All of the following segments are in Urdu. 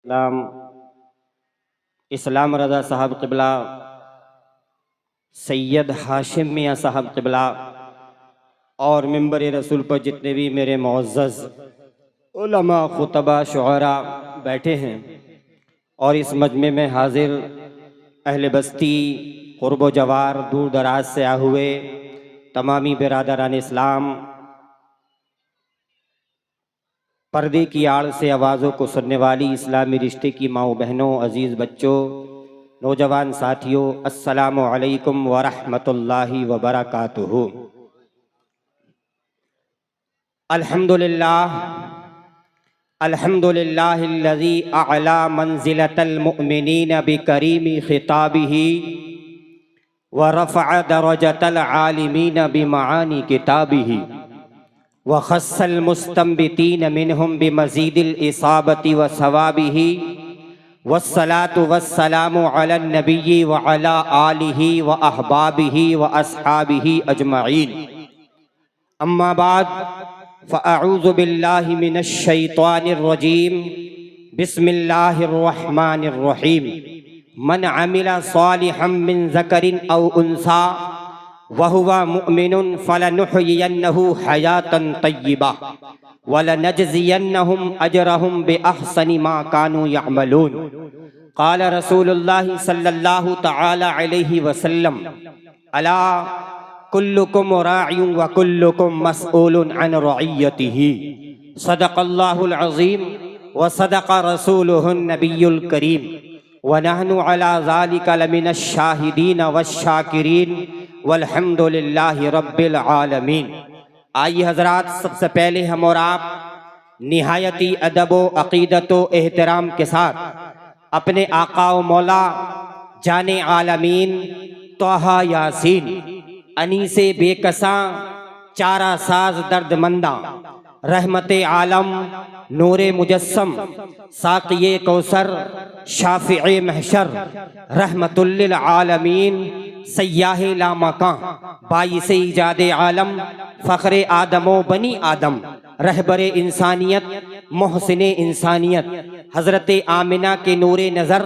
اسلام اسلام رضا صاحب قبلہ، سید ہاشم میاں صاحب قبلہ اور ممبر رسول پر جتنے بھی میرے معزز علماء، خطبہ، شعراء بیٹھے ہیں اور اس مجمع میں حاضر اہل بستی، قرب و جوار، دور دراز سے آئے ہوئے تمامی برادران اسلام، پردے کی آڑ سے آوازوں کو سننے والی اسلامی رشتے کی ماؤں بہنوں، عزیز بچوں، نوجوان ساتھیوں، السلام علیکم ورحمۃ اللہ وبرکاتہ۔ الحمدللہ الذی اعلی منزلۃ المؤمنین بکریم خطابہ ورفع درجۃ العالمین بمعانی کتابہ وخص المستنبتین منہم بمزید الاصابۃ وثوابہ والصلاة والسلام علی النبی وعلی آلہ واحبابہ واصحابہ اجمعین، اما بعد فاعوذ باللہ من الشیطان الرجیم، بسم اللہ الرحمن الرحیم۔ من عمل صالحا من ذکر او انثی وَهُوَ مُؤْمِنٌ فَلَنُحْيِيَنَّهُ حَيَاةً طَيِّبَةً وَلَنَجْزِيَنَّهُمْ أَجْرَهُمْ بِأَحْسَنِ مَا كَانُوا يَعْمَلُونَ۔ قال رسول اللہ صلی اللہ تعالی علیہ وسلم: الا كلكم راع وكلكم مسؤول عن رعیتہ۔ صدق اللہ العظیم وصدق رسولہ النبی الکریم، ونحن على ذلك لمن الشاہدین والشاکرین والحمد للہ رب العالمین۔ آئیے حضرات، سب سے پہلے ہم اور آپ نہایتی ادب و عقیدت و احترام کے ساتھ اپنے آقا و مولا جان عالمین طٰہٰ یاسین، انیس بے کساں، چارہ ساز درد منداں، رحمت عالم، نور مجسم، ساقی کوثر، شافع محشر، رحمت للعالمین، سیاہ لامکاں، باعث ایجاد عالم، فخر آدم و بنی آدم، رہبر انسانیت، محسن انسانیت، حضرت آمنہ کے نور نظر،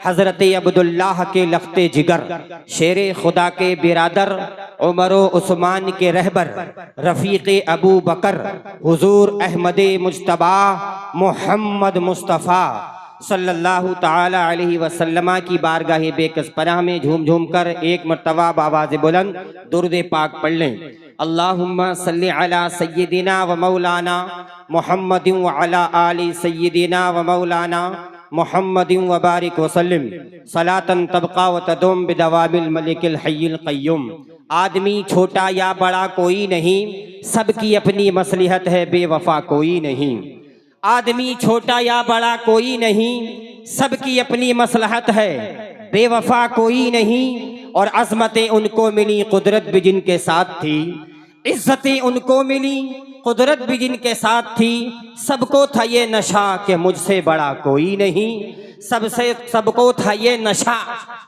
حضرت عبداللہ کے لخت جگر، شیر خدا کے برادر، عمر و عثمان کے رہبر، رفیق ابو بکر، حضور احمد مجتبیٰ محمد مصطفیٰ صلی اللہ تعالی علیہ وسلم کی بارگاہ بے کس پناہ میں جھوم جھوم کر ایک مرتبہ بآواز بلند درود پاک پڑھ لیں۔ اللہم صلی علی سیدنا و مولانا محمد وعلی آل سیدنا و مولانا محمد وبارک وسلم صلاۃ تبقى وتدوم بدوام الملک الحی القیوم۔ آدمی چھوٹا یا بڑا کوئی نہیں، سب کی اپنی مصلحت ہے، بے وفا کوئی نہیں۔ آدمی چھوٹا یا بڑا کوئی نہیں، سب کی اپنی مصلحت ہے، بے وفا کوئی نہیں۔ اور عظمتیں ان کو ملی، قدرت بھی جن کے ساتھ تھی، عزتیں ان کو ملی، قدرت بھی جن کے ساتھ تھی۔ سب کو تھا یہ نشہ کہ مجھ سے بڑا کوئی نہیں، سب کو تھا یہ نشہ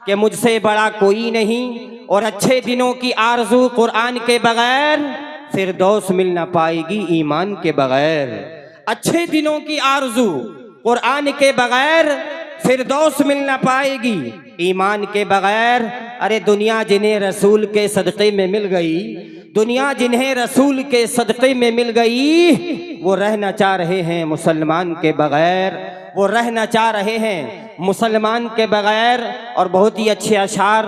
کہ مجھ سے بڑا کوئی نہیں۔ اور اچھے دنوں کی آرزو قرآن کے بغیر، فردوس مل نہ پائے گی ایمان کے بغیر۔ اچھے دنوں کی آرزو قرآن کے بغیر، فردوس مل نہ پائے گی ایمان کے بغیر۔ ارے دنیا جنہیں رسول کے صدقے میں مل گئی، دنیا جنہیں رسول کے صدقے میں مل گئی، وہ رہنا چاہ رہے ہیں مسلمان کے بغیر، وہ رہنا چاہ رہے ہیں مسلمان کے بغیر۔ اور بہت ہی اچھے اشعار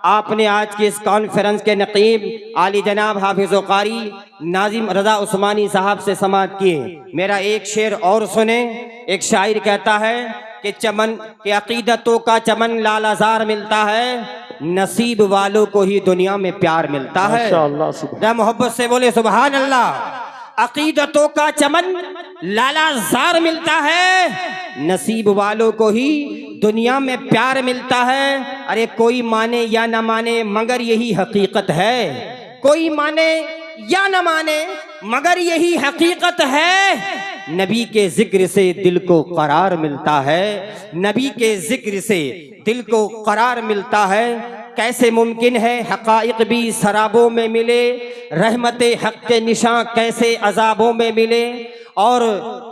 آپ نے آج کی اس کانفرنس کے نقیب عالی جناب حافظ و قاری ناظم رضا عثمانی صاحب سے سماعت کیے۔ میرا ایک شعر اور سنیں۔ ایک شاعر کہتا ہے کہ چمن کے عقیدتوں کا چمن لال زار ملتا ہے، نصیب والوں کو ہی دنیا میں پیار ملتا ہے۔ ذرا محبت سے بولے سبحان اللہ۔ عقیدتوں کا چمن لالا زار ملتا ہے، نصیب والوں کو ہی دنیا میں پیار ملتا ہے۔ ارے کوئی مانے یا نہ مانے مگر یہی حقیقت ہے، کوئی مانے یا نہ مانے مگر یہی حقیقت ہے۔ نبی کے ذکر سے دل کو قرار ملتا ہے، نبی کے ذکر سے دل کو قرار ملتا ہے۔ کیسے ممکن ہے حقائق بھی سرابوں میں ملے، رحمت حق کے نشاں کیسے عذابوں میں ملے۔ اور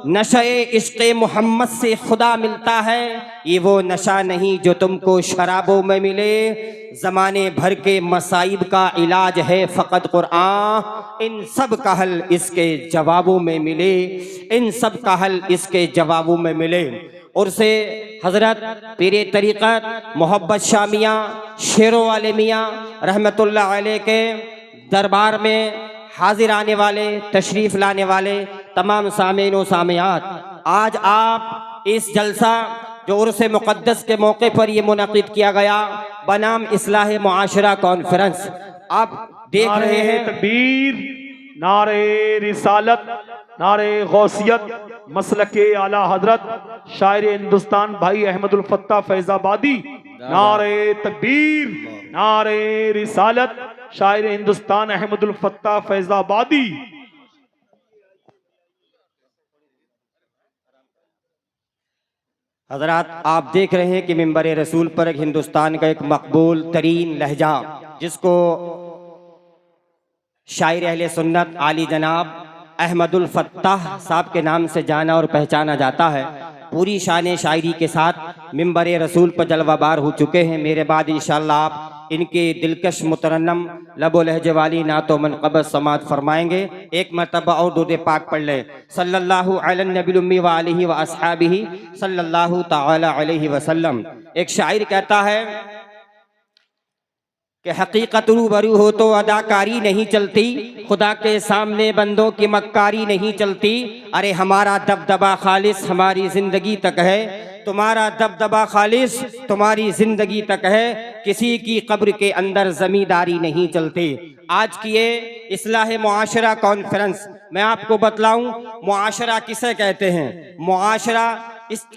نشہ عشق محمد سے خدا ملتا ہے، یہ وہ نشہ نہیں جو تم کو شرابوں میں ملے۔ زمانے بھر کے مصائب کا علاج ہے فقط قرآن، ان سب کا حل اس کے جوابوں میں ملے، ان سب کا حل اس کے جوابوں میں ملے۔ اور سے حضرت پیر طریقت محبت شاہ میاں شیروں والے میاں رحمت اللہ علیہ کے دربار میں حاضر آنے والے، تشریف لانے والے تمام سامعین و سامعات، آج آپ اس جلسہ جو عرس مقدس کے موقع پر یہ منعقد کیا گیا بنام اصلاح معاشرہ کانفرنس، آپ دیکھ رہے ہیں نعرہ تکبیر، نعرہ رسالت، نعرہ غوثیت، مسلک اعلیٰ حضرت شاعر ہندوستان بھائی احمد الفتاح فیض آبادی، نعرہ تکبیر، نعرہ رسالت، شاعر ہندوستان احمد الفتاح فیض آبادی۔ حضرات آپ دیکھ رہے ہیں کہ منبر رسول پر ایک ہندوستان کا ایک مقبول ترین لہجہ جس کو شاعر اہل سنت عالی جناب احمد الفتاح صاحب کے نام سے جانا اور پہچانا جاتا ہے، پوری شان شاعری کے ساتھ منبر رسول پر جلوہ بار ہو چکے ہیں۔ میرے بعد انشاءاللہ آپ ان کے دلکش مترنم لب و لہجے والی نعت و منقبت سماعت فرمائیں گے۔ ایک مرتبہ اور درود پاک پڑھ لیں، صلی اللہ علی النبی الامی وآلہ واصحابہ صلی اللہ تعالی علیہ وسلم۔ ایک شاعر کہتا ہے کہ حقیقت روبرو ہو تو اداکاری نہیں چلتی، خدا کے سامنے بندوں کی مکاری نہیں چلتی۔ ارے ہمارا دبدبہ خالص ہماری زندگی تک ہے، تمہارا دبدبہ خالص تمہاری زندگی تک ہے، کسی کی قبر کے اندر زمینداری نہیں چلتی۔ آج کی یہ اصلاح معاشرہ کانفرنس میں آپ کو بتلاؤں معاشرہ کسے کہتے ہیں، معاشرہ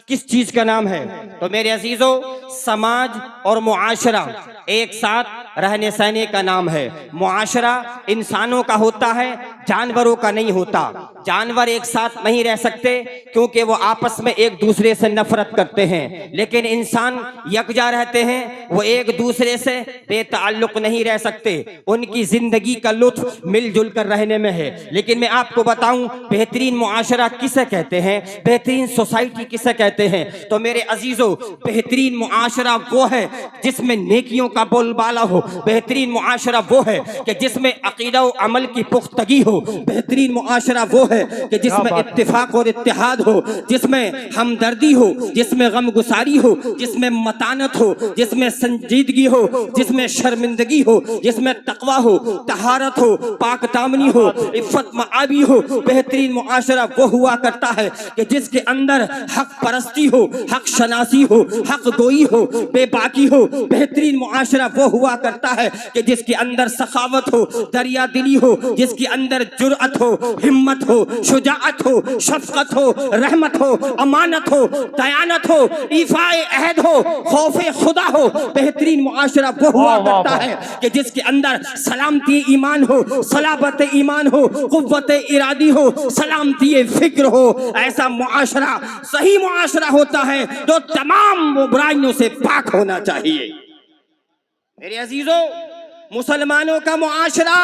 کس چیز کا نام ہے؟ تو میرے عزیزو، سماج اور معاشرہ ایک ساتھ رہنے سہنے کا نام ہے۔ معاشرہ انسانوں کا ہوتا ہے، جانوروں کا نہیں ہوتا۔ جانور ایک ساتھ نہیں رہ سکتے کیونکہ وہ آپس میں ایک دوسرے سے نفرت کرتے ہیں، لیکن انسان یکجا رہتے ہیں، وہ ایک دوسرے سے بے تعلق نہیں رہ سکتے۔ ان کی زندگی کا لطف مل جل کر رہنے میں ہے۔ لیکن میں آپ کو بتاؤں بہترین معاشرہ کسے کہتے ہیں، بہترین سوسائٹی کسے کہتے ہیں؟ تو میرے عزیزو، بہترین معاشرہ وہ ہے جس میں نیکیوں کا بول بالا ہو، بہترین معاشرہ وہ ہے کہ جس میں عقیدہ و عمل کی پختگی ہو، بہترین معاشرہ وہ ہے کہ جس میں اتفاق اور اتحاد ہو، جس میں ہمدردی ہو، جس میں غم گساری ہو، جس میں متانت ہو، جس میں سنجیدگی ہو، جس میں شرمندگی ہو، جس میں تقوی ہو، طہارت ہو، پاک دامنی ہو، عفت معابی ہو۔ بہترین معاشرہ وہ ہوا کرتا ہے کہ جس کے اندر حق پرستی ہو، حق شناسی ہو، حق گوئی ہو، بے باکی ہو۔ بہترین معاشرہ وہ ہوا کرتا ہے کہ جس کے اندر سخاوت ہو، دریا دلی ہو، جس کے اندر جرأت ہو، ہمت ہو، شجاعت ہو، شفقت ہو، رحمت ہو، امانت ہو، دیانت ہو، ایفاء عہد ہو، خوف خدا ہو۔ بہترین معاشرہ وہ ہوا کرتا ہے کہ جس کے اندر سلامتی ایمان ہو، صلابت ایمان ہو، قوت ارادی ہو، سلامتی فکر ہو۔ ایسا معاشرہ صحیح معاشرہ ہوتا ہے جو تمام برائیوں سے پاک ہونا چاہیے۔ میرے عزیزو، مسلمانوں کا معاشرہ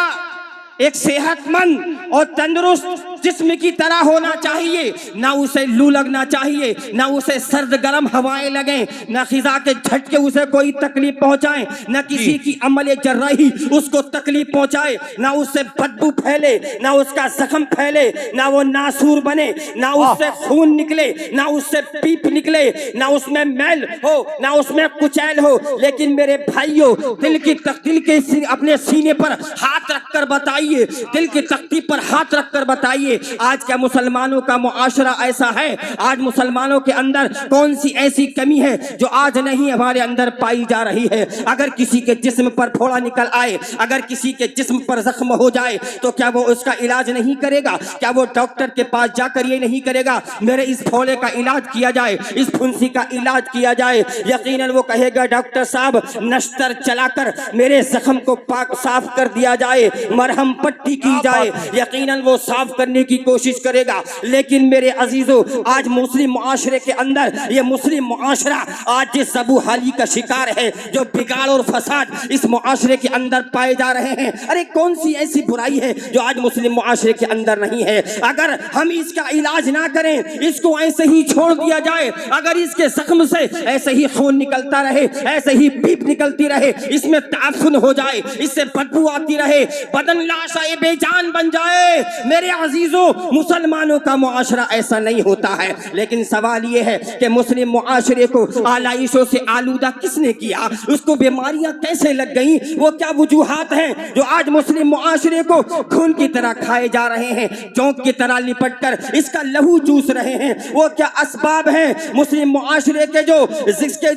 ایک صحت مند اور تندرست جسم کی طرح ہونا چاہیے، نہ اسے لو لگنا چاہیے، نہ اسے سرد گرم ہوائیں لگیں، نہ خزاں کے جھٹکے اسے کوئی تکلیف پہنچائیں، نہ کسی کی عمل جراحی اس کو تکلیف پہنچائے، نہ اس سے بدبو پھیلے، نہ اس کا زخم پھیلے، نہ وہ ناسور بنے، نہ اس سے خون نکلے، نہ اس سے پیپ نکلے، نہ اس میں میل ہو، نہ اس میں کچیل ہو۔ لیکن میرے بھائیوں، دل کے اپنے سینے پر ہاتھ رکھ کر بتائیے، دل کی تختی پر ہاتھ رکھ کر بتائیے، آج کیا مسلمانوں کا معاشرہ ایسا ہے؟ آج مسلمانوں کے اندر کون سی ایسی کمی ہے جو آج نہیں ہمارے اندر پائی جا رہی ہے؟ اگر کسی کے جسم پر پھوڑا نکل آئے، اگر کسی کے جسم پر زخم ہو جائے تو کیا وہ اس کا علاج نہیں کرے گا؟ کیا وہ ڈاکٹر کے پاس جا کر یہ نہیں کرے گا میرے اس پھوڑے کا علاج کیا جائے، اس پھنسی کا علاج کیا جائے؟ یقیناً وہ کہے گا ڈاکٹر صاحب نشتر چلا کر میرے زخم کو پاک صاف کر دیا جائے، مرہم پٹی کی جائے۔ یقیناً وہ صاف کرنے لوٹنے کی کوشش کرے گا. لیکن میرے عزیزو آج مسلم معاشرے کے اندر یہ مسلم معاشرہ آج جس ابو حالی کا شکار ہے, جو بگاڑ اور فساد اس معاشرے کے اندر پائے جا رہے ہیں. ارے کون سی ایسی برائی ہے جو آج مسلم معاشرے کے اندر نہیں ہے؟ اگر ہم اس کا علاج نہ کریں, اس کو ایسے ہی چھوڑ دیا جائے, اگر اس کے زخم سے ایسے ہی خون نکلتا رہے, ایسے ہی پیپ نکلتی رہے, اس میں تعفن ہو جائے, اس سے بدبو آتی رہے, بدن لاشائے بے جان بن جائے, میرے عزیزوں مسلمانوں کا معاشرہ ایسا نہیں ہوتا ہے. لیکن سوال یہ ہے کہ مسلم معاشرے کو آلائشوں سے آلودہ کس نے کیا؟ اس کو بیماریاں کیسے لگ گئیں؟ وہ کیا وجوہات ہیں جو آج مسلم معاشرے کو خون کی طرح کھائے جا رہے ہیں, چونک کی طرح لپٹ کر اس کا لہو چوس رہے ہیں؟ وہ کیا اسباب ہیں؟ مسلم معاشرے کے جو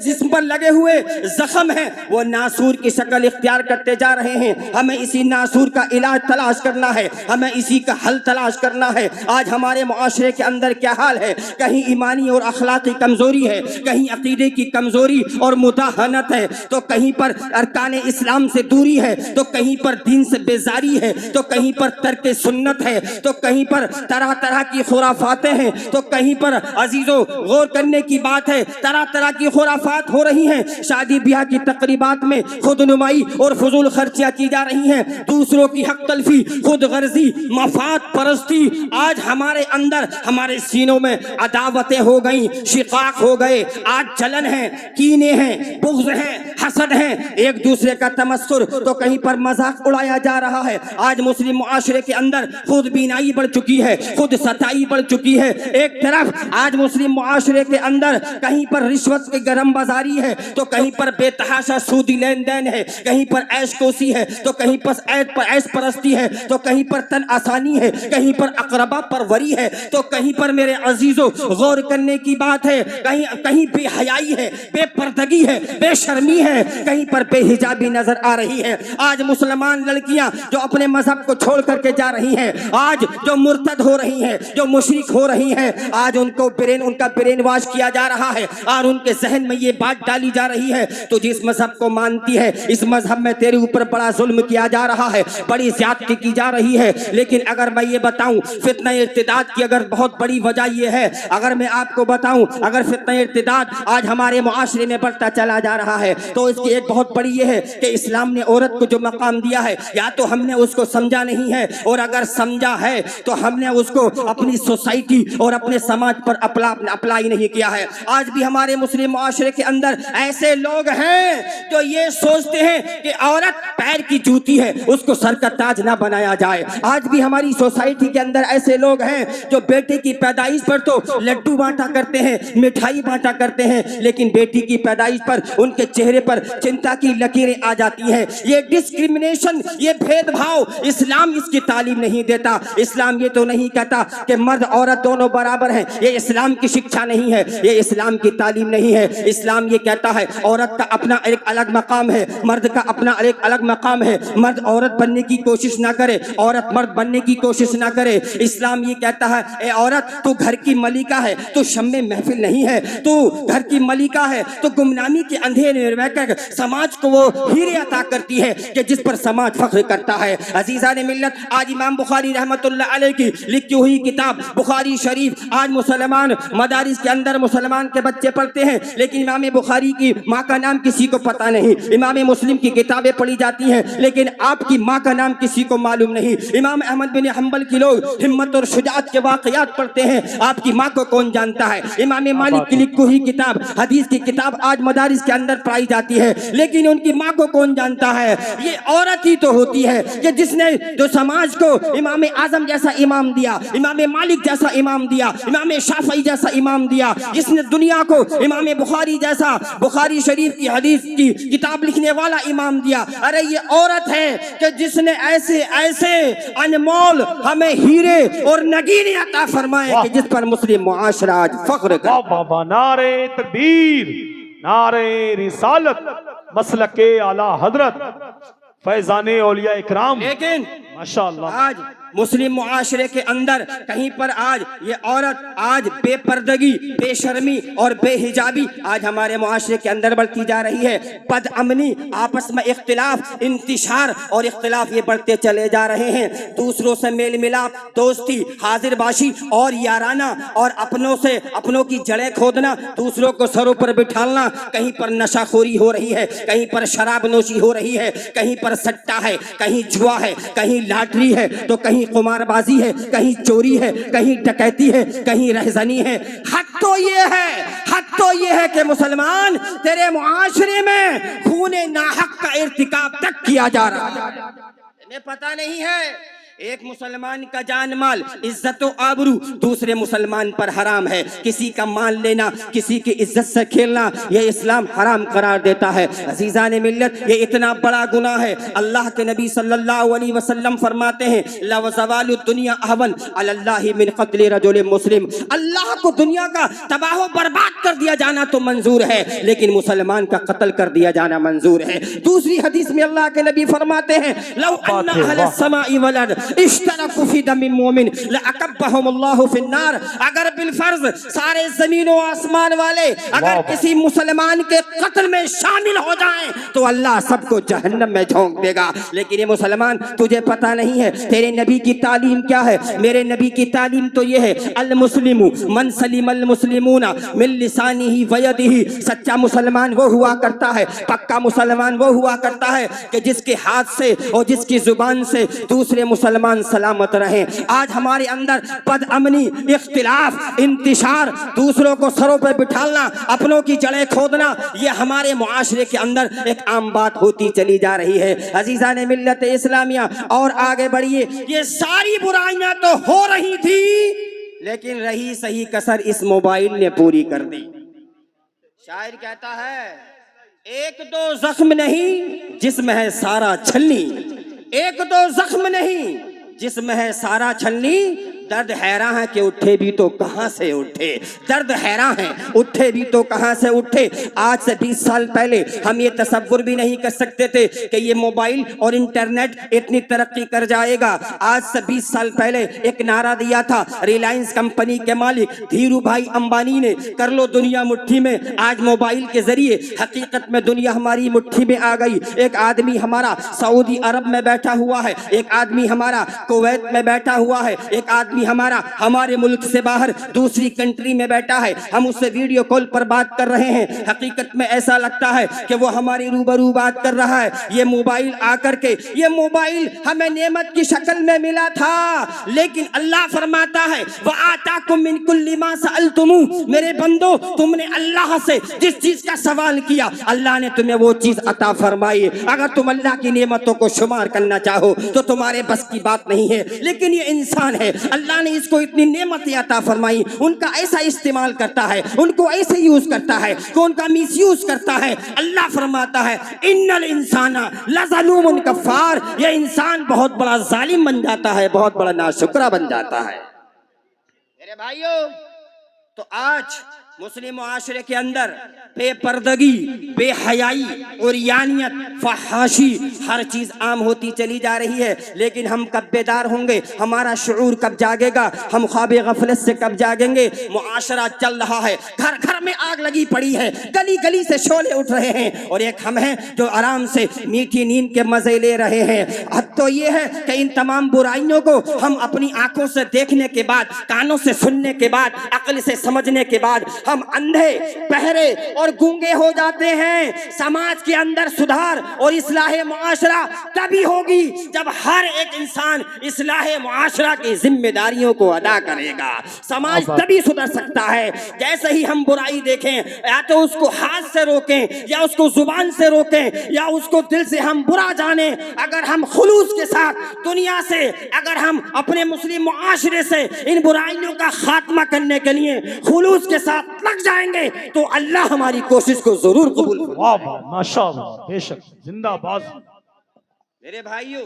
جسم پر لگے ہوئے زخم ہیں وہ ناسور کی شکل اختیار کرتے جا رہے ہیں. ہمیں اسی ناسور کا علاج تلاش کرنا ہے, ہمیں اسی کا حل تلاش کرنا ہے. آج ہمارے معاشرے کے اندر کیا حال ہے؟ کہیں ایمانی اور اخلاقی کمزوری ہے, کہیں عقیدے کی کمزوری اور مداہنت ہے, تو کہیں پر ارکان اسلام سے دوری ہے, تو کہیں پر دین سے بیزاری ہے, تو کہیں پر ترک سنت ہے, تو کہیں پر طرح طرح کی خرافاتیں ہیں, تو کہیں پر عزیزو غور کرنے کی بات ہے طرح طرح کی خرافات ہو رہی ہیں. شادی بیاہ کی تقریبات میں خود نمائی اور فضول خرچیاں کی جا رہی ہیں, دوسروں کی حق تلفی, خود غرضی, مفاد پرستی. آج ہمارے اندر ہمارے سینوں میں عداوتیں ہو گئیں, شقاق ہو گئے, آج جلن ہے, کینے ہیں, بغض ہیں, حسد ہیں, ایک دوسرے کا تمسخر, تو کہیں پر مذاق اڑایا جا رہا ہے. آج مسلم معاشرے کے اندر خود بینائی بڑھ چکی ہے, خود ستائی بڑھ چکی ہے. ایک طرف آج مسلم معاشرے کے اندر کہیں پر رشوت کی گرم بازاری ہے, تو کہیں پر بے تحاشا سودی لین دین ہے, کہیں پر عیش کوسی ہے, تو کہیں پر عیش پرستی ہے, تو کہیں پر تن آسانی ہے, کہیں پر اقربا پروری ہے, تو کہیں پر میرے عزیزو غور کرنے کی بات ہے کہیں بے حیائی ہے, بے پردگی ہے, بے شرمی ہے, کہیں پر بے حجابی نظر آ رہی ہے. آج مسلمان لڑکیاں جو اپنے مذہب کو چھوڑ کر کے جا رہی ہیں, آج جو مرتد ہو رہی ہیں, جو مشرک ہو رہی ہیں, آج ان کا برین واش کیا جا رہا ہے اور ان کے ذہن میں یہ بات ڈالی جا رہی ہے تو جس مذہب کو مانتی ہے اس مذہب میں تیرے اوپر بڑا ظلم کیا جا رہا ہے, بڑی زیادتی کی جا رہی ہے. لیکن اگر میں یہ بتاؤں فتنہ ارتداد کی اگر بہت بڑی وجہ یہ ہے, اگر میں آپ کو بتاؤں اگر فتنہ ارتداد آج ہمارے معاشرے میں بڑھتا چلا جا رہا ہے تو اس کی ایک بہت بڑی یہ ہے کہ اسلام نے عورت کو جو مقام دیا ہے یا تو ہم نے اس کو سمجھا نہیں ہے, اور اگر سمجھا ہے تو ہم نے اس کو اپنی سوسائٹی اور اپنے سماج پر اپلائی نہیں کیا ہے. آج بھی ہمارے مسلم معاشرے کے اندر ایسے لوگ ہیں جو یہ سوچتے ہیں کہ عورت پیر کی جوتی ہے, اس کو سر کا تاج نہ بنایا جائے. آج بھی ہماری سوسائٹی کے اندر ایسے لوگ ہیں جو بیٹے کی پیدائش پر تو لڈو بانٹا کرتے ہیں, مٹھائی بانٹا کرتے ہیں, لیکن بیٹی کی پیدائش پر ان کے چہرے پر چنتا کی لکیریں آ جاتی ہیں. یہ ڈسکریمنیشن, یہ بھید بھاؤ اسلام اس کی تعلیم نہیں دیتا. اسلام یہ تو نہیں کہتا کہ مرد عورت دونوں برابر ہیں, یہ اسلام کی شکشا نہیں ہے, یہ اسلام کی تعلیم نہیں ہے. اسلام یہ کہتا ہے عورت کا اپنا ایک الگ مقام ہے, مرد کا اپنا ایک الگ مقام ہے. مرد عورت بننے کی کوشش نہ کرے, عورت مرد بننے کی کوشش نہ کرے. اسلام یہ کہتا ہے اے عورت تو گھر کی ملکہ ہے, تو شمع محفل نہیں ہے, تو گھر کی ملکہ ہے, تو گمنامی کے اندھیرے میں رہ کر سماج کو وہ ہیرے عطا کرتی ہے کہ جس پر سماج فخر کرتا ہے. عزیزان ملت, آج امام بخاری رحمت اللہ علیہ کی لکھی ہوئی کتاب بخاری شریف آج مسلمان مدارس کے اندر مسلمان کے بچے پڑھتے ہیں, لیکن امام بخاری کی ماں کا نام کسی کو پتہ نہیں. امام مسلم کی کتابیں پڑھی جاتی ہیں لیکن آپ کی ماں کا نام کسی کو معلوم نہیں. امام احمد بن حنبل کی لوگ ہمت اور شجاعت کے واقعات پڑھتے ہیں, آپ کی ماں کو کون جانتا ہے. امام مالک کی لکھی ہوئی کتاب حدیث کی کتاب آج مدارس کے اندر پڑھائی جاتی ہے لیکن ان کی ماں کو کون جانتا ہے. یہ عورت ہی تو ہوتی ہے کہ جس نے جو سماج کو امام اعظم جیسا امام دیا, امام مالک جیسا امام دیا, امام شافعی جیسا امام دیا, جس نے دنیا کو امام بخاری جیسا بخاری شریف کی حدیث کی کتاب لکھنے والا امام دیا. ارے یہ عورت ہے کہ جس نے ایسے ایسے انمول ہمیں ہیرے اور نگینے عطا فرمائے کہ جس پر مسلم معاشرہ آج فخر کرتا. بابا نعرے تکبیر, نعرے رسالت, مسلک اعلی حضرت, فیضان اولیاء اکرام. لیکن ماشاءاللہ آج مسلم معاشرے کے اندر کہیں پر آج یہ عورت آج بے پردگی، بے شرمی اور بے حجابی آج ہمارے معاشرے کے اندر بڑھتی جا رہی ہے. بد امنی، آپس میں اختلاف، انتشار اور اختلاف یہ بڑھتے چلے جا رہے ہیں. دوسروں سے میل ملاپ، دوستی، حاضر باشی اور یارانہ اور اپنوں کی جڑیں کھودنا، دوسروں کو سروں پر بٹھالنا. کہیں پر نشہ خوری ہو رہی ہے، کہیں پر شراب نوشی ہو رہی ہے، کہیں پر سٹا ہے، کہیں جوا ہے، کہیں لاٹری ہے، تو کہیں قمار بازی ہے، کہیں چوری ہے، کہیں ڈکیتی ہے، کہیں رہزنی ہے. حد تو یہ ہے کہ مسلمان تیرے معاشرے میں خون ناحق کا ارتکاب تک کیا جا رہا ہے. تمہیں پتہ نہیں ہے ایک مسلمان کا جان مال، عزت و آبرو دوسرے مسلمان پر حرام ہے. کسی کا مال لینا، کسی کی عزت سے کھیلنا یہ اسلام حرام قرار دیتا ہے. عزیزان ملت، یہ اتنا بڑا گناہ ہے. اللہ کے نبی صلی اللہ علیہ وسلم فرماتے ہیں لَوَزَوَالُ الدُّنْيَا أَهْوَنُ عَلَى اللَّهِ مِنْ قَتْلِ رَجُلٍ مسلم. اللہ کو دنیا کا تباہ و برباد کر دیا جانا تو منظور ہے، لیکن مسلمان کا قتل کر دیا جانا منظور ہے. دوسری حدیث میں اللہ کے نبی فرماتے ہیں لَوْ أَنَّ أَهْلَ السَّمَاءِ وَالْأَرْضِ اشتركوا في دم مومن لأكبهم الله في النار. اگر بالفرض سارے زمین و آسمان والے اگر کسی مسلمان کے قتل میں شامل ہو جائیں تو اللہ سب کو جہنم میں جھونک دے گا. لیکن یہ مسلمان تجھے پتہ نہیں ہے تیرے نبی کی تعلیم کیا ہے. میرے نبی کی تعلیم تو یہ ہے المسلم من سلم المسلمون من لسانہ ویدہ. سچا مسلمان وہ ہوا کرتا ہے، پکا مسلمان وہ ہوا کرتا ہے کہ جس کے ہاتھ سے اور جس کی زبان سے دوسرے مسلمان سلامت رہیں. آج ہمارے اندر بد امنی، اختلاف، انتشار، دوسروں کو سروں پہ بٹھالنا، اپنوں کی جڑیں کھودنا یہ ہمارے معاشرے کے اندر ایک عام بات ہوتی چلی جا رہی ہے. عزیزان ملت اسلامیہ اور آگے بڑھیے. یہ ساری برائیاں تو ہو رہی تھی لیکن رہی صحیح کسر اس موبائل نے پوری کر دی. شاعر کہتا ہے ایک دو زخم نہیں جسم ہے سارا چھلنی، ایک دو زخم نہیں جسم ہے سارا چھلنی. درد حیراں ہے کہ اٹھے بھی تو کہاں سے اٹھے، درد حیراں ہے اٹھے بھی تو کہاں سے اٹھے. آج سے 20 سال پہلے ہم یہ تصور بھی نہیں کر سکتے تھے کہ یہ موبائل اور انٹرنیٹ اتنی ترقی کر جائے گا. آج سے 20 سال پہلے ایک نعرہ دیا تھا ریلائنس کمپنی کے مالک دھیرو بھائی امبانی نے، کر لو دنیا مٹھی میں. آج موبائل کے ذریعے حقیقت میں دنیا ہماری مٹھی میں آ گئی. ایک آدمی ہمارا سعودی عرب میں بیٹھا ہوا ہے، ایک آدمی ہمارا کویت میں بیٹھا ہوا ہے، ایک آدمی ہمارا ہمارے ملک سے باہر دوسری کنٹری میں بیٹھا ہے. ہم اس سے ویڈیو کال پر بات کر رہے ہیں. حقیقت میں ایسا لگتا ہے کہ وہ ہماری روبرو بات کر رہا ہے. یہ موبائل آ کر کے یہ موبائل ہمیں نعمت کی شکل میں ملا تھا، لیکن اللہ فرماتا ہے وَآتَاكُم مِّن كُلِّ مَا سَأَلْتُمُوهُ. میرے بندو تم نے اللہ سے جس چیز کا سوال کیا اللہ نے تمہیں وہ چیز عطا فرمائی. اگر تم اللہ کی نعمتوں کو شمار کرنا چاہو تو تمہارے بس کی بات نہیں ہے. لیکن یہ انسان ہے، اللہ نے اس کو اتنی نعمتیں عطا فرمائی، ان کا ایسا استعمال کرتا ہے، ان کو ایسے یوز کرتا ہے کہ ان کا میس یوز کرتا ہے. اللہ فرماتا ہے ان الانسان لظلوم کفار. یہ انسان بہت بڑا ظالم بن جاتا ہے، بہت بڑا ناشکرا بن جاتا ہے. میرے بھائیو، تو آج مسلم معاشرے کے اندر بے پردگی، بے حیائی، عریانیت، فحاشی ہر چیز عام ہوتی چلی جا رہی ہے. لیکن ہم کب بیدار ہوں گے؟ ہمارا شعور کب جاگے گا؟ ہم خواب غفلت سے کب جاگیں گے؟ معاشرہ چل رہا ہے، گھر گھر میں آگ لگی پڑی ہے، گلی گلی سے شعلے اٹھ رہے ہیں، اور ایک ہم ہیں جو آرام سے میٹھی نیند کے مزے لے رہے ہیں. حد تو یہ ہے کہ ان تمام برائیوں کو ہم اپنی آنکھوں سے دیکھنے کے بعد، کانوں سے سننے کے بعد، عقل سے سمجھنے کے بعد ہم اندھے، بہرے اور گونگے ہو جاتے ہیں. سماج کے اندر سدھار اور اصلاح معاشرہ تبھی ہوگی جب ہر ایک انسان اصلاح معاشرہ کی ذمہ داریوں کو ادا کرے گا. سماج تبھی سدھر سکتا ہے. جیسے ہی ہم برائی دیکھیں یا تو اس کو ہاتھ سے روکیں یا اس کو زبان سے روکیں یا اس کو دل سے ہم برا جانیں. اگر ہم خلوص کے ساتھ دنیا سے، اگر ہم اپنے مسلم معاشرے سے ان برائیوں کا خاتمہ کرنے کے لیے خلوص کے ساتھ لگ جائیں گے تو اللہ ہماری کوشش کو ضرور قبول کرے. واہ ماشاءاللہ، بے شک، زندہ باد. میرے بھائیو،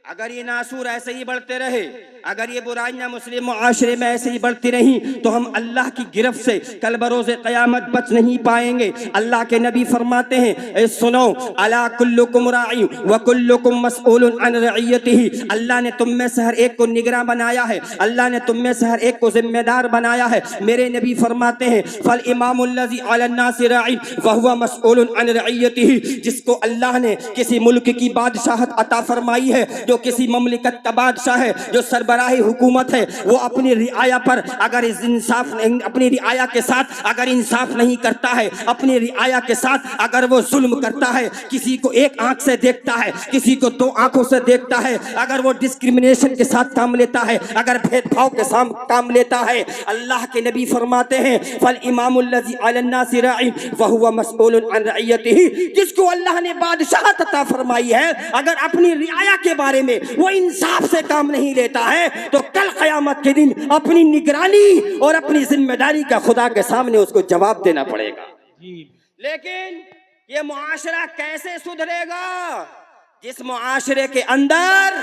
اگر یہ ناسور ایسے ہی بڑھتے رہے اگر یہ برائیاں مسلم معاشرے میں ایسے ہی بڑھتی رہیں تو ہم اللہ کی گرفت سے کل بروز قیامت بچ نہیں پائیں گے۔ اللہ کے نبی فرماتے ہیں اے سنو الا کلکم راعی وکلکم مسئول عن رعیتہ، اللہ نے تم میں سے ہر ایک کو نگراں بنایا ہے، اللہ نے تم میں سے ہر ایک کو ذمہ دار بنایا ہے۔ میرے نبی فرماتے ہیں فالامام الذی علی الناس راعی وہو مسئول عن رعیتہ، جس کو اللہ نے کسی ملک کی بادشاہت عطا فرمائی ہے، جو کسی مملکت کا بادشاہ ہے، جو سربراہی حکومت ہے، وہ اپنی رعایا پر اگر انصاف اپنی رعایا کے ساتھ اگر انصاف نہیں کرتا ہے، اپنی رعایا کے ساتھ اگر وہ ظلم کرتا ہے، کسی کو ایک آنکھ سے دیکھتا ہے، کسی کو دو آنکھوں سے دیکھتا ہے، اگر وہ ڈسکریمنیشن کے ساتھ کام لیتا ہے، اگر بھید بھاؤ کے ساتھ کام لیتا ہے، اللہ کے نبی فرماتے ہیں فالامام الذی علی الناس راعی وہو مسئول عن رعیتہ، جس کو اللہ نے بادشاہت عطا فرمائی ہے، اگر اپنی رعایا کے بارے میں وہ انصاف سے کام نہیں لیتا ہے تو کل قیامت کے دن اپنی نگرانی اور اپنی ذمہ داری کا خدا کے سامنے اس کو جواب دینا پڑے گا۔ لیکن یہ معاشرہ کیسے سدھرے گا؟ جس معاشرے کے اندر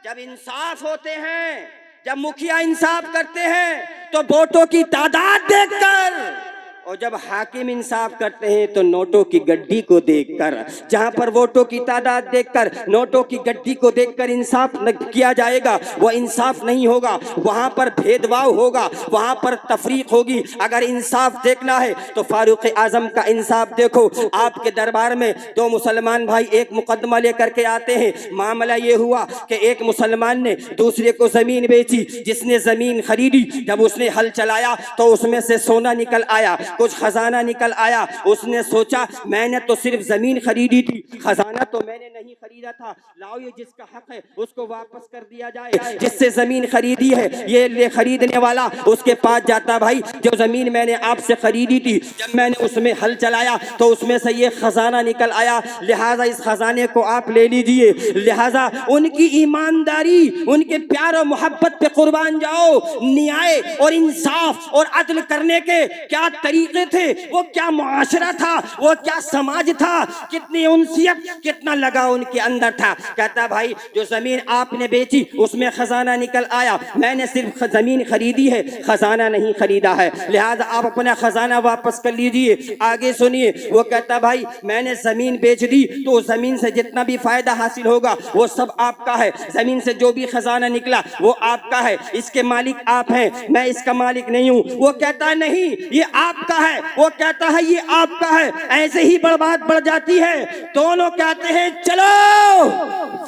جب انصاف ہوتے ہیں، جب مکھیا انصاف کرتے ہیں تو ووٹوں کی تعداد دیکھ کر، اور جب حاکم انصاف کرتے ہیں تو نوٹوں کی گڈی کو دیکھ کر۔ جہاں پر ووٹوں کی تعداد دیکھ کر، نوٹوں کی گڈی کو دیکھ کر انصاف کیا جائے گا، وہ انصاف نہیں ہوگا، وہاں پر بھید بھاؤ ہوگا، وہاں پر تفریق ہوگی۔ اگر انصاف دیکھنا ہے تو فاروق اعظم کا انصاف دیکھو۔ آپ کے دربار میں دو مسلمان بھائی ایک مقدمہ لے کر کے آتے ہیں، معاملہ یہ ہوا کہ ایک مسلمان نے دوسرے کو زمین بیچی، جس نے زمین خریدی جب اس نے ہل چلایا تو اس میں سے سونا نکل آیا، کچھ خزانہ نکل آیا۔ اس نے سوچا میں نے تو صرف زمین خریدی تھی، خزانہ تو میں نے نہیں خریدا تھا، لاؤ یہ جس کا حق ہے اس کو واپس کر دیا جائے۔ جس سے زمین خریدی ہے یہ لے خریدنے والا اس کے پاس جاتا، بھائی جو زمین میں نے آپ سے خریدی تھی، جب میں نے اس میں ہل چلایا تو اس میں سے یہ خزانہ نکل آیا، لہٰذا اس خزانے کو آپ لے لیجئے۔ لہٰذا ان کی ایمانداری، ان کے پیار و محبت پہ قربان جاؤ۔ نیائے اور انصاف اور عدل کرنے کے کیا طریقے تھے، وہ کیا معاشرہ تھا، وہ کیا سماج تھا، کتنی انسیت، کتنا لگا ان کے اندر تھا۔ کہتا بھائی جو زمین آپ نے بیچی اس میں خزانہ نکل آیا، میں نے صرف زمین خریدی ہے، خزانہ نہیں خریدا ہے، لہذا آپ اپنا خزانہ واپس کر لیجئے۔ آگے سنیے، وہ کہتا بھائی میں نے زمین بیچ دی تو زمین سے جتنا بھی فائدہ حاصل ہوگا وہ سب آپ کا ہے، زمین سے جو بھی خزانہ نکلا وہ آپ کا ہے، اس کے مالک آپ ہیں، میں اس کا مالک نہیں ہوں۔ وہ کہتا ہے نہیں یہ آپ کا ہے، وہ کہتا ہے یہ آپ کا ہے، ایسے ہی بات بڑھ جاتی ہے۔ دونوں کہتے ہیں چلو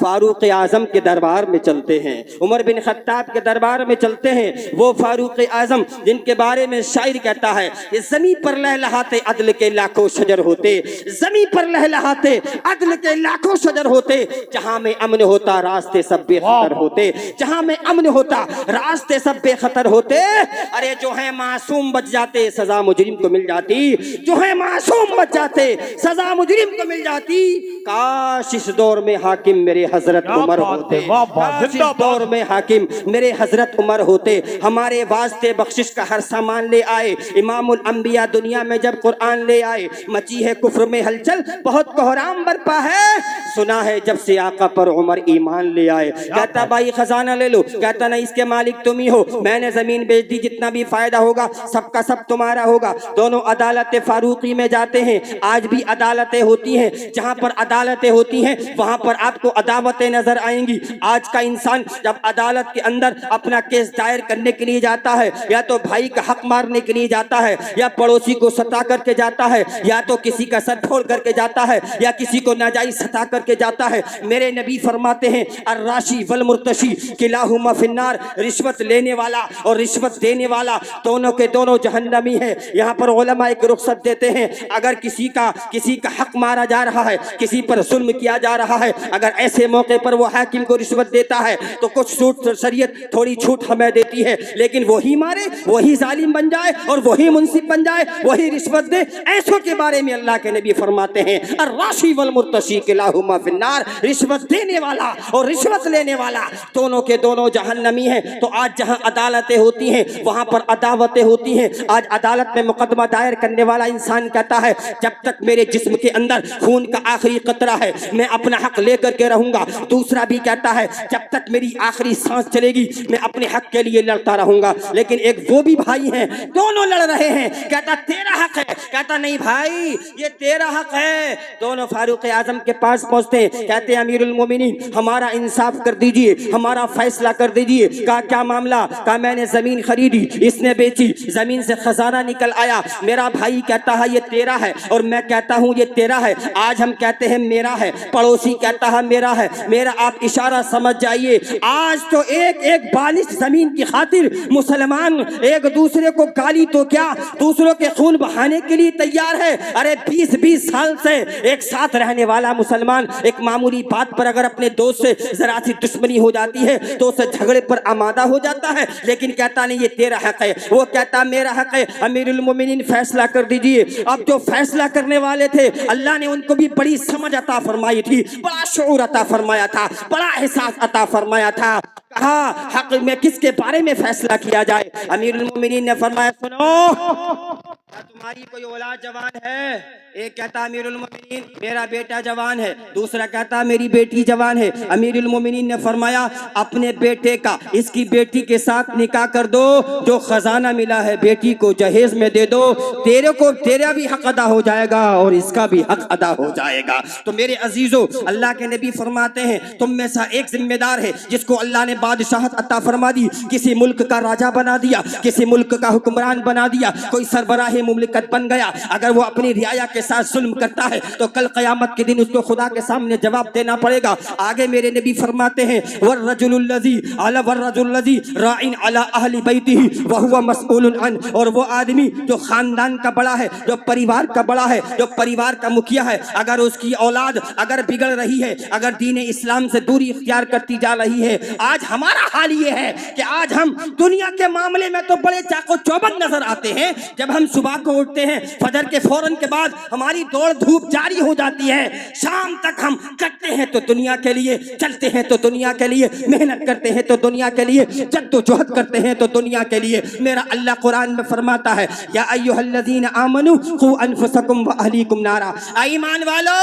فاروق اعظم کے دربار میں چلتے ہیں، عمر بن خطاب کے دربار میں چلتے ہیں۔ وہ فاروق اعظم جن کے بارے میں شاعر کہتا ہے یہ زمین پر لہلہاتے عدل کے لاکھوں شجر ہوتے، زمین پر لہلہاتے عدل کے لاکھوں شجر ہوتے، جہاں میں امن ہوتا راستے سب بے خطر ہوتے، جہاں میں امن ہوتا راستے سب بے خطر ہوتے۔ ارے جو ہیں معصوم بچ جاتے سزا مجرم کو مل جاتی، جو ہیں معصوم بچ جاتے سزا مجرم کو مل جاتی۔ کاش اس دور میں حاکم میرے حضرت عمر ہوتے، کاش اس دور میں حاکم میرے حضرت عمر ہوتے، ہمارے واسطے بخشش کا ہر سامان لے آئے۔ امام الانبیاء دنیا میں جب قرآن لے آئے، مچی ہے کفر میں ہلچل، بہت کوہرام برپا ہے، سنا ہے جب سے آقا پر عمر ایمان لے آئے۔ کہتا بھائی خزانہ لے لو، کہتا نہیں اس کے مالک تم ہی ہو، میں نے زمین بیچ دی، جتنا بھی فائدہ ہوگا سب کا سب تمہارا ہوگا۔ دونوں عدالت فاروقی میں جاتے ہیں، آج بھی عدالتیں ہوتی ہیں، جہاں پر عدالتیں ہوتی ہیں وہاں پر آپ کو عداوتیں نظر آئیں گی۔ آج کا انسان جب عدالت کے اندر اپنا کیس دائر کرنے کے لیے جاتا ہے، یا تو بھائی کا حق مارنے کے لیے جاتا ہے، یا پڑوسی کو ستا کر کے جاتا ہے، یا تو کسی کا سر پھوڑ کر کے جاتا ہے، یا کسی کو ناجائز ستا کر کے جاتا ہے۔ میرے نبی فرماتے ہیں الراشی والمرتشی کلاہما فی النار، رشوت لینے والا اور رشوت دینے والا دونوں کے دونوں جہنمی ہیں۔ یہاں پر علماء ایک رخصت دیتے ہیں، اگر کسی کا حق مارا جا رہا ہے، کسی پر ظلم کیا جا رہا ہے، اگر ایسے موقع پر وہ حاکم کو رشوت دیتا ہے تو کچھ شریعت تھوڑی چھوٹ ہمیں دیتی ہے، لیکن وہی مارے، وہی ظالم بن جائے اور وہی منصف بن جائے، وہی رشوت دے، ایسوں کے بارے میں اللہ کے نبی فرماتے ہیں الراشی والمرتشی کلاہما فی النار، رشوت دینے والا اور رشوت لینے والا دونوں کے دونوں جہنمی ہیں۔ تو آج جہاں عدالتیں ہوتی ہیں وہاں پر عداوتیں ہوتی ہیں۔ آج عدالت میں مقدمہ دائر کرنے والا انسان کہتا ہے جب تک میرے جسم کے اندر خون کا آخری قطرہ ہے میں اپنا حق لے کر کے رہوں گا. دوسرا بھی کہتا ہے جب تک میری آخری سانس چلے گی میں اپنے حق کے لیے لڑتا رہوں گا. لیکن ایک وہ بھی بھائی ہیں دونوں لڑ رہے ہیں, کہتا تیرا حق ہے, کہتا نہیں بھائی یہ تیرا حق ہے. دونوں فاروق اعظم کے پاس پہنچتے ہیں, کہتے ہیں امیر المومنین ہمارا انصاف کر دیجئے, ہمارا فیصلہ کر دیجئے. کہا کیا معاملہ؟ کہا میں نے زمین خریدی, اس نے بیچی, زمین سے خزانہ نکل آیا, میرا بھائی کہتا ہے یہ تیرا ہے اور میں کہتا ہوں یہ تیرا ہے. آج ہم کہتے ہیں میرا ہے, پڑوسی کہتا ہے میرا ہے. میرا آپ اشارہ سمجھ جائیے, آج تو ایک ایک بالش زمین کی خاطر مسلمان ایک دوسرے کو گالی تو کیا دوسروں کے خون بہانے کے لیے تیار ہے. ارے 20-20 سال سے ایک ساتھ رہنے والا مسلمان ایک معمولی بات پر اگر اپنے دوست سے ذرا سی دشمنی ہو جاتی ہے تو اسے جھگڑے پر آمادہ ہو جاتا ہے. لیکن کہتا نہیں یہ تیرا حق ہے, وہ کہتا میرا حق ہے. امیر المومنین فیصلہ کر دیجئے. اب جو فیصلہ کرنے والے تھے اللہ نے ان کو بھی بڑی سمجھ عطا فرمائی تھی, بڑا شعور عطا فرمایا تھا, بڑا احساس عطا فرمایا تھا. کہا حق میں کس کے بارے میں فیصلہ کیا جائے؟ امیر المومنین نے فرمایا سنو, تمہاری کوئی اولاد جوان ہے؟ ایک کہتا امیر المومنین میرا بیٹا جوان ہے, دوسرا کہتا میری بیٹی جوان ہے. امیر المومنین نے فرمایا اپنے بیٹے کا اس کی بیٹی کے ساتھ نکاح کر دو, جو خزانہ ملا ہے بیٹی کو جہیز میں دے دو, تیرا بھی حق ادا ہو جائے گا اور اس کا بھی حق ادا ہو جائے گا. تو میرے عزیزو اللہ کے نبی فرماتے ہیں تم میں سے ایک ذمہ دار ہے جس کو اللہ نے بادشاہت عطا فرما دی, کسی ملک کا راجہ بنا دیا, کسی ملک کا حکمران بنا دیا, کوئی سربراہ مملکت بن گیا. اگر وہ اپنی رعایا کے ساتھ ظلم کرتا ہے تو کل قیامت کے دن اس کو خدا کے سامنے جواب دینا پڑے گا. آگے میرے نبی فرماتے ہیں والرجل الذی راعٍ علی اہل بیتہ وہو مسئول عنہ, اور وہ آدمی جو خاندان کا بڑا ہے, جو پریوار کا بڑا ہے, جو پریوار کا مکھیا ہے, اگر اس کی اولاد اگر بگڑ رہی ہے, اگر دین اسلام سے دوری اختیار کرتی جا رہی ہے. آج ہمارا حال یہ ہے کہ آج ہم دنیا کے معاملے میں تو بڑے چاق و چوبند نظر آتے ہیں, جب ہم صبح کو اٹھتے ہیں فجر کے فوراً کے بعد ہماری دوڑ دھوپ جاری ہو جاتی ہے, شام تک ہم کرتے ہیں تو دنیا کے لیے, چلتے ہیں تو دنیا کے لیے, محنت کرتے ہیں تو دنیا کے لیے, جد و جہد کرتے ہیں تو دنیا کے لیے. میرا اللہ قرآن میں فرماتا ہے یا ایھا الذین آمنوا قوا انفسکم واہلیکم نارا, ایمان والو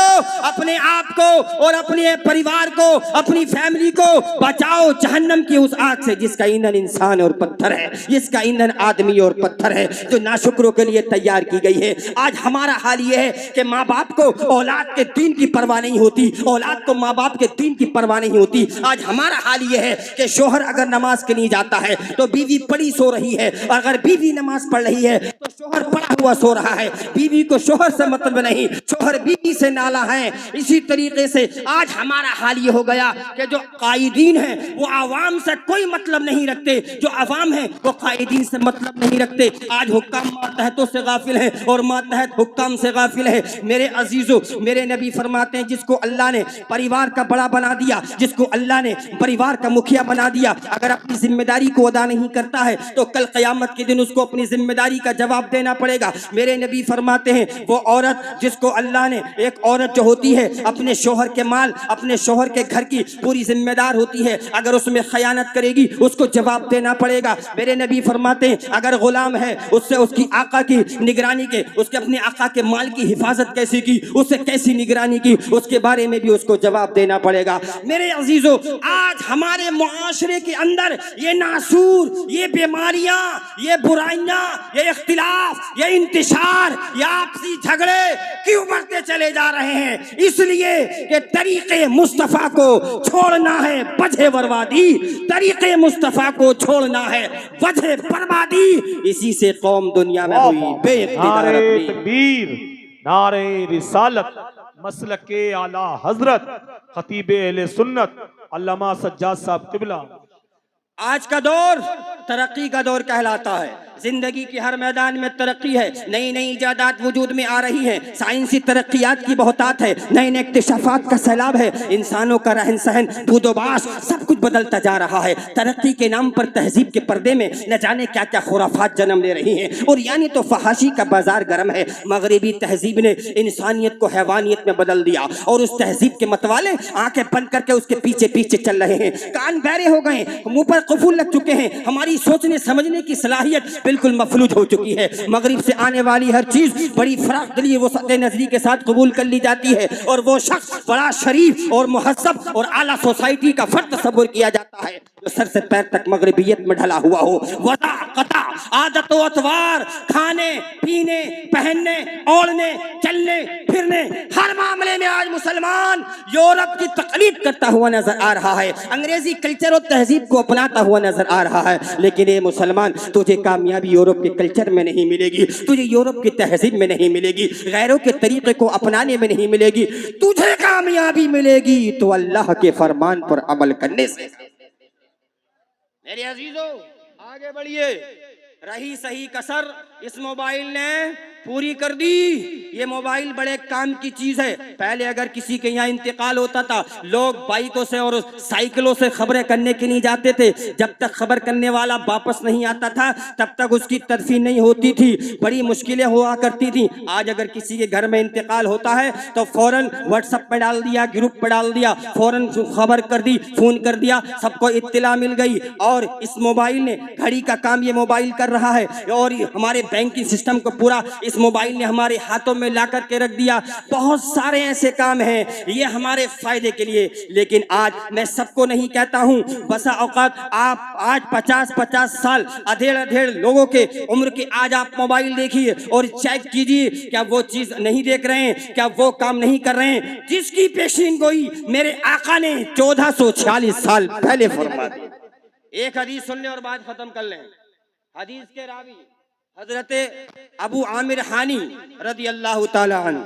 اپنے آپ کو اور اپنے پریوار کو, اپنی فیملی کو بچاؤ جہنم کی اس آگ سے جس کا ایندھن انسان اور پتھر ہے, جس کا ایندھن آدمی اور پتھر ہے, جو ناشکروں کے لیے تیار کی گئی ہے. آج ہمارا حال یہ ہے کہ ماں باپ کو اولاد کے دین کی پرواہ نہیں ہوتی, اولاد کو ماں باپ کے دین کی پرواہ نہیں ہوتی. آج ہمارا حال یہ ہے کہ شوہر اگر نماز کے لیے جاتا ہے تو بیوی پڑی سو رہی ہے, اگر بیوی نماز پڑھ رہی ہے تو شوہر پڑا ہوا سو رہا ہے. بیوی کو شوہر سے مطلب نہیں, شوہر بیوی سے نالا ہے. اسی طریقے سے آج ہمارا حال یہ ہو گیا کہ جو قائدین ہیں وہ عوام سے کوئی مطلب نہیں رکھتے, جو عوام ہیں وہ قائدین سے مطلب نہیں رکھتے. آج حکام ماتحتوں سے غافل ہیں اور ماتحت حکام سے غافل ہیں. میرے عزیزو میرے نبی فرماتے ہیں جس کو اللہ نے پریوار کا بڑا بنا دیا, جس کو اللہ نے پریوار کا مکھیا بنا دیا, اگر اپنی ذمہ داری کو ادا نہیں کرتا ہے تو کل قیامت کے دن اس کو اپنی ذمہ داری کا جواب دینا پڑے گا. میرے نبی فرماتے ہیں وہ عورت جس کو اللہ نے, ایک عورت جو ہوتی ہے اپنے شوہر کے مال, اپنے شوہر کے گھر کی پوری ذمہ دار ہوتی ہے, اگر اس میں خیانت کرے گی اس کو جواب دینا پڑے گا. میرے نبی فرماتے ہیں اگر غلام ہے اس سے اس کی آقا کی نگرانی کے, اس کے اپنے آقا کے مال کی حفاظت کیسی کی, اس سے کیسی نگرانی کی, اس کے بارے میں بھی اس کو جواب دینا پڑے گا. میرے عزیزو آج ہمارے معاشرے کے اندر یہ ناسور, یہ بیماریاں, یہ برائیاں, یہ اختلاف, یہ انتشار, یہ آپسی جھگڑے کیوں بڑھتے چلے جا رہے ہیں؟ اس لیے کہ طریقے مصطفیٰ کو چھوڑنا ہے وجہ بربادی, طریقے مصطفیٰ کو چھوڑنا ہے وجہ بربادی. اسی سے قوم دنیا میں ہوئی بے اقتدار. نعرہ تکبیر, نعرہ رسالت, مسلک اعلی حضرت خطیب اہل سنت علامہ سجاد صاحب قبلہ. آج کا دور ترقی کا دور کہلاتا ہے, زندگی کی ہر میدان میں ترقی ہے, نئی نئی ایجادات وجود میں آ رہی ہیں, سائنسی ترقیات کی بہتات ہے, نئے نئے اکتشافات کا سیلاب ہے, انسانوں کا رہن سہن بود و باش سب کچھ بدلتا جا رہا ہے. ترقی کے نام پر تہذیب کے پردے میں نہ جانے کیا کیا خرافات جنم لے رہی ہیں, اور یعنی تو فحاشی کا بازار گرم ہے. مغربی تہذیب نے انسانیت کو حیوانیت میں بدل دیا اور اس تہذیب کے متوالے آنکھیں بند کر کے اس کے پیچھے پیچھے چل رہے ہیں, کان بہرے ہو گئے, منہ پر قفل لگ چکے ہیں, ہماری سوچنے سمجھنے کی صلاحیت بالکل مفلوج ہو چکی ہے۔ مغرب سے آنے والی ہر چیز بڑی فراخ دلی وسعت نظری کے ساتھ قبول کر لی جاتی ہے، اور وہ شخص بڑا شریف اور مہذب اور اعلیٰ سوسائٹی کا فرد تصور کیا جاتا ہے جو سر سے پیر تک مغربیت میں ڈھلا ہوا ہو۔ وضع قطع عادت و اطوار، کھانے پینے پہننے اوڑھنے چلنے پھرنے ہر معاملے میں آج مسلمان یورپ کی تقلید کرتا ہوا نظر آ رہا ہے، انگریزی کلچر و تہذیب کو اپناتا ہوا نظر آ رہا ہے۔ لیکن اے مسلمان، تجھے کامیابی یورپ کے کلچر میں نہیں ملے گی، تجھے یورپ کی تہذیب میں نہیں ملے گی، غیروں کے طریقے کو اپنانے میں نہیں ملے گی۔ تجھے کامیابی ملے گی تو اللہ کے فرمان پر عمل کرنے سے۔ میرے عزیزو آگے بڑھئے، رہی صحیح کسر اس موبائل نے پوری کر دی۔ یہ موبائل بڑے کام کی چیز ہے۔ پہلے اگر کسی کے یہاں انتقال ہوتا تھا، لوگ بائکوں سے اور سائیکلوں سے خبریں کرنے کے لیے جاتے تھے، جب تک خبر کرنے والا واپس نہیں آتا تھا تب تک اس کی تدفین نہیں ہوتی تھی، بڑی مشکلیں ہوا کرتی تھیں۔ آج اگر کسی کے گھر میں انتقال ہوتا ہے تو فوراً واٹس ایپ پہ ڈال دیا، گروپ پہ ڈال دیا، فوراً خبر کر دی، فون کر دیا، سب کو اطلاع مل گئی۔ اور اس موبائل نے گھڑی کا کام یہ موبائل کر رہا ہے، اور ہمارے بینکنگ سسٹم کو پورا اس موبائل نے ہمارے ہاتھوں میں لا کر کے رکھ دیا۔ بہت سارے ایسے کام ہیں یہ ہمارے فائدے کے لیے، لیکن آج میں سب کو نہیں کہتا ہوں، بسا اوقات آپ آج 50 سال ادھیڑ لوگوں کے عمر کے آج آپ موبائل دیکھیے اور چیک کیجئے، کیا وہ چیز نہیں دیکھ رہے ہیں، کیا وہ کام نہیں کر رہے ہیں جس کی پیشین گوئی میرے آقا نے 1446 سال پہلے فرما دی۔ ایک حدیث سن لیں اور بات ختم کر لیں۔ حدیث کے راوی حضرت ابو عامر حانی رضی اللہ تعالی عنہ،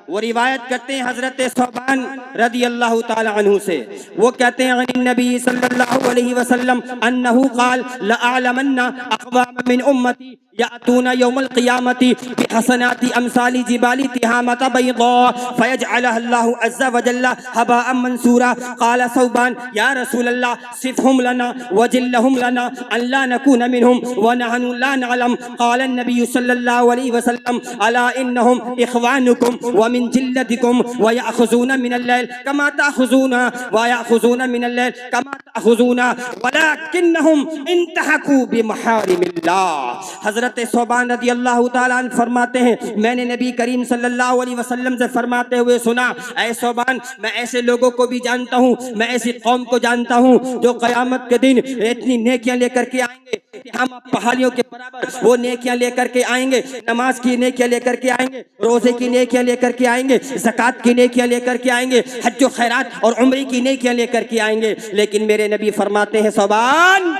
وہ روایت کرتے ہیں حضرت ثوبان رضی اللہ تعالی عنہ سے، وہ کہتے ہیں عن النبی صلی اللہ علیہ وسلم انہو قال لأعلمن اقوام من امتی یأتون یوم القیامت بحسنات امثال جبال تہامت بیضاء فیجعلها اللہ عز وجل ہباء منثورا۔ قال ثوبان یا رسول اللہ صفهم لنا وجلهم لنا ان لا نكون منهم ونحن لا نعلم۔ قال النبي صلى الله عليه وسلم الا انهم اخوانكم ومن جلدكم ويأخذون من الليل كما تأخذون ويأخذون من الليل كما تأخذون ولكنهم انتهكوا بمحارم الله۔ حضرت ثوبان رضی اللہ تعالیٰ عنہ فرماتے ہیں میں نے نبی کریم صلی اللہ علیہ وسلم سے فرماتے ہوئے سنا، اے ثوبان میں ایسے لوگوں کو بھی جانتا ہوں، میں ایسی قوم کو جانتا ہوں جو قیامت کے دن اتنی نیکیاں لے کر کے آئیں گے، ہم پہاڑیوں کے برابر وہ نیکیاں لے کر کے آئیں گے، نماز کی نیکیاں لے کر کے آئیں گے، روزے کی نیکیاں لے کر کے آئیں گے، زکوٰۃ کی نیکیاں لے کر کے آئیں گے، حج و خیرات اور عمرے کی نیکیاں لے کر کے آئیں گے، لیکن میرے نبی فرماتے ہیں ثوبان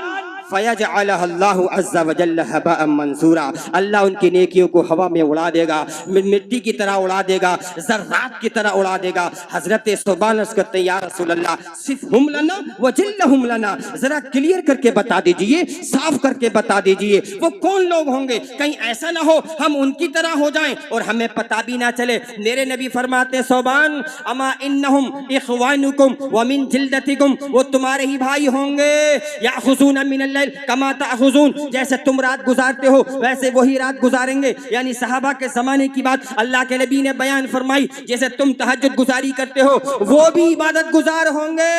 فَيَجْعَلَهَا اللَّهُ عَزَّ وَجَلَّ هَبَاءً مَنْثُورًا، اللہ ان کی نیکیوں کو ہوا میں اڑا دے گا، مٹی کی طرح اڑا دے گا، ذرات کی طرح اڑا دے گا۔ حضرت ثوبان عرض کرتے ہیں یا رسول اللہ صفهم لنا وجلهم لنا، ذرا کلیئر کر کے بتا دیجئے، صاف کر کے بتا دیجئے وہ کون لوگ ہوں گے، کہیں ایسا نہ ہو ہم ان کی طرح ہو جائیں اور ہمیں پتہ بھی نہ چلے۔ میرے نبی فرماتے ثوبان اما انہم اخوانکم ومن جلدتکم، وہ تمہارے ہی بھائی ہوں گے، یاخذون من کما تأخذون، جیسے تم رات گزارتے ہو ویسے وہی رات گزاریں گے، یعنی صحابہ کے زمانے کی بات اللہ کے نبی نے بیان فرمائی، جیسے تم تہجد گزاری کرتے ہو وہ بھی عبادت گزار ہوں گے،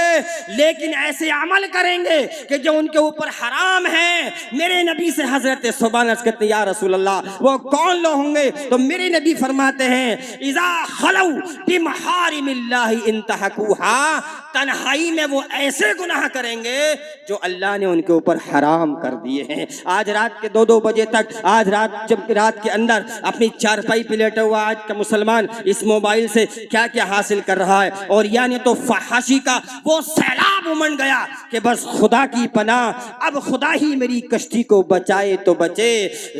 لیکن ایسے عمل کریں گے کہ جو ان کے اوپر حرام ہے۔ میرے نبی سے حضرت ثوبان عرض کرتے ہیں یا رسول اللہ وہ کون لوگ ہوں گے، تو میرے نبی فرماتے ہیں اذا خلو بمحارم اللہ انتہکوہا، تنہائی میں وہ ایسے گناہ کریں گے جو اللہ نے ان کے اوپر حرام کر دیے ہیں۔ آج رات کے 2 بجے تک، آج جب رات کے اندر اپنی چارپائی پہ لیٹا ہوا آج کا مسلمان اس موبائل سے کیا کیا حاصل کر رہا ہے، اور یعنی تو فحاشی کا وہ سیلاب امڑ گیا کہ بس خدا کی پناہ، اب خدا ہی میری کشتی کو بچائے تو بچے،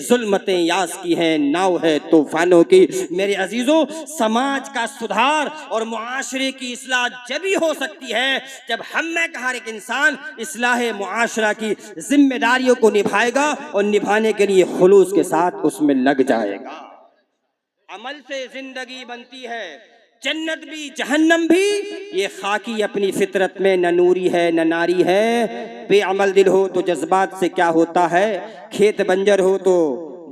ظلمتیں یاس کی ہیں ناؤ ہے طوفانوں کی۔ میرے عزیزوں سماج کا سدھار اور معاشرے کی اصلاح جبھی ہو سکتی ہے جب ہم میں کا ہر ایک انسان اصلاح معاشرہ کی ذمہ داریوں کو نبھائے گا اور نبھانے کے لیے خلوص کے ساتھ اس میں لگ جائے گا۔ عمل سے زندگی بنتی ہے، جنت بھی جہنم بھی، یہ خاکی اپنی فطرت میں نہ نوری ہے نہ ناری ہے۔ بے عمل دل ہو تو جذبات سے کیا ہوتا ہے، کھیت بنجر ہو تو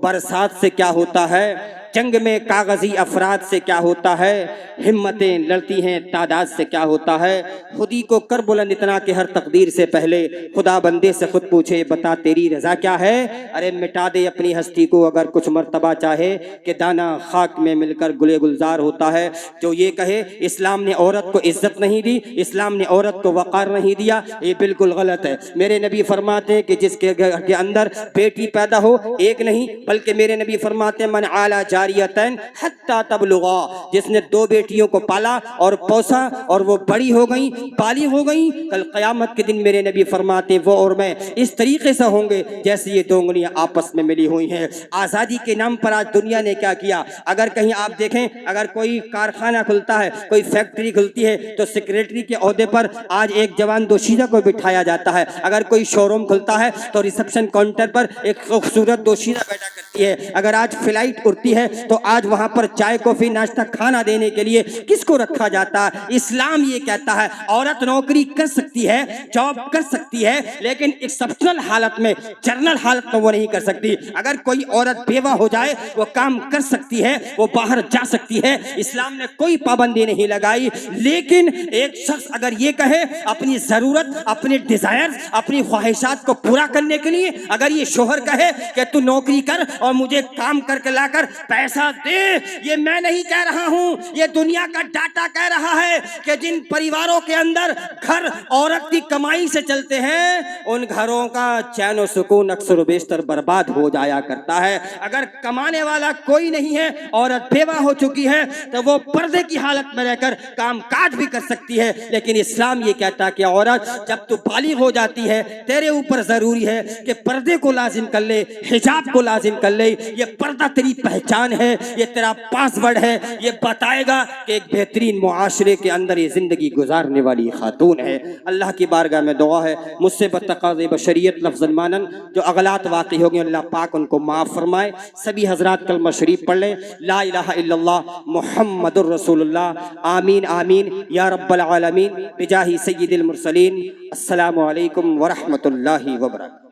برسات سے کیا ہوتا ہے، جنگ میں کاغذی افراد سے کیا ہوتا ہے، ہمتیں لڑتی ہیں تعداد سے کیا ہوتا ہے، خودی کو کر بلند اتنا کہ ہر تقدیر سے پہلے خدا بندے سے خود پوچھے بتا تیری رضا کیا ہے۔ ارے مٹا دے اپنی ہستی کو اگر کچھ مرتبہ چاہے کہ دانا خاک میں مل کر گلے گلزار ہوتا ہے۔ جو یہ کہے اسلام نے عورت کو عزت نہیں دی، اسلام نے عورت کو وقار نہیں دیا، یہ بالکل غلط ہے۔ میرے نبی فرماتے ہیں کہ جس کے گھر کے اندر بیٹی پیدا ہو، ایک نہیں بلکہ میرے نبی فرماتے ہیں من عالی جاریتین حتی تبلغا، جس نے 2 بیٹیوں کو پالا اور پوسا اور وہ بڑی ہو گئیں، بالغ ہو گئیں، کل قیامت کے دن میرے نبی فرماتے ہیں وہ اور میں اس طریقے سے ہوں گے جیسے یہ 2 انگلیاں آپس میں ملی ہوئی ہیں۔ آزادی کے نام پر آج دنیا نے کیا کیا، اگر کہیں آپ دیکھیں اگر کوئی کارخانہ کھلتا ہے، کوئی فیکٹری کھلتی ہے تو سیکریٹری کے عہدے پر آج ایک جوان دوشیزہ کو بٹھایا جاتا ہے، اگر کوئی شو روم کھلتا ہے تو ریسپشن کاؤنٹر پر ایک خوبصورت دوشیزہ بیٹھا کرتی ہے، اگر آج فلائٹ اڑتی ہے تو آج وہاں پر چائے کافی ناشتہ کھانا دینے کے لیے کس کو رکھا جاتا ہے۔ اسلام یہ کہتا ہے عورت نوکری کر سکتی ہے، جاب کر سکتی ہے، لیکن ایکسپشنل حالت میں، جنرل حالت میں وہ نہیں کر سکتی۔ اگر کوئی عورت بیوہ ہو جائے وہ کام کر سکتی ہے، وہ باہر جا سکتی ہے، اسلام نے کوئی پابندی نہیں لگائی۔ لیکن ایک شخص اگر یہ کہے اپنی ضرورت، اپنے ڈیزائر، اپنی خواہشات کو پورا کرنے کے لیے اگر یہ شوہر کہے کہ تو نوکری کر اور مجھے کام کر کے لا کر پیسہ دے، یہ میں نہیں کہہ رہا ہوں، یہ دنیا کا ڈاٹا کہہ رہا ہے کہ جن پریواروں کے اندر گھر عورت کی کمائی سے چلتے ہیں ان گھروں کا چین و سکون اکثر و بیشتر برباد ہو جایا کرتا ہے۔ اگر کمانے والا کوئی نہیں ہے، عورت بیوہ ہو چکی ہے تو وہ پردے کی حالت میں رہ کر کام کاج بھی کر سکتی ہے، لیکن اسلام یہ کہتا ہے کہ عورت جب تو بالغ ہو جاتی ہے تیرے اوپر ضروری ہے کہ پردے کو لازم کر لے، حجاب کو لازم کر لے۔ یہ پردہ تیری پہچان ہے، یہ تیرا پاس ورڈ ہے، یہ بتائے گا کہ ایک بہترین معاشرے کے اندر یہ زندگی گزارنے والی خاتون ہے۔ اللہ کی بارگاہ میں دعا ہے مجھ سے بتقاضِ بشریت لفظ مانن جو اغلاط واقع ہو گئے اللہ پاک ان کو معاف فرمائے۔ سبھی حضرات کلمہ شریف پڑھ لیں، لا الہ الا اللہ محمد الرسول اللہ، آمین آمین یا رب العالمین بجاہ سید المرسلین۔ السلام علیکم ورحمۃ اللہ وبرکاتہ۔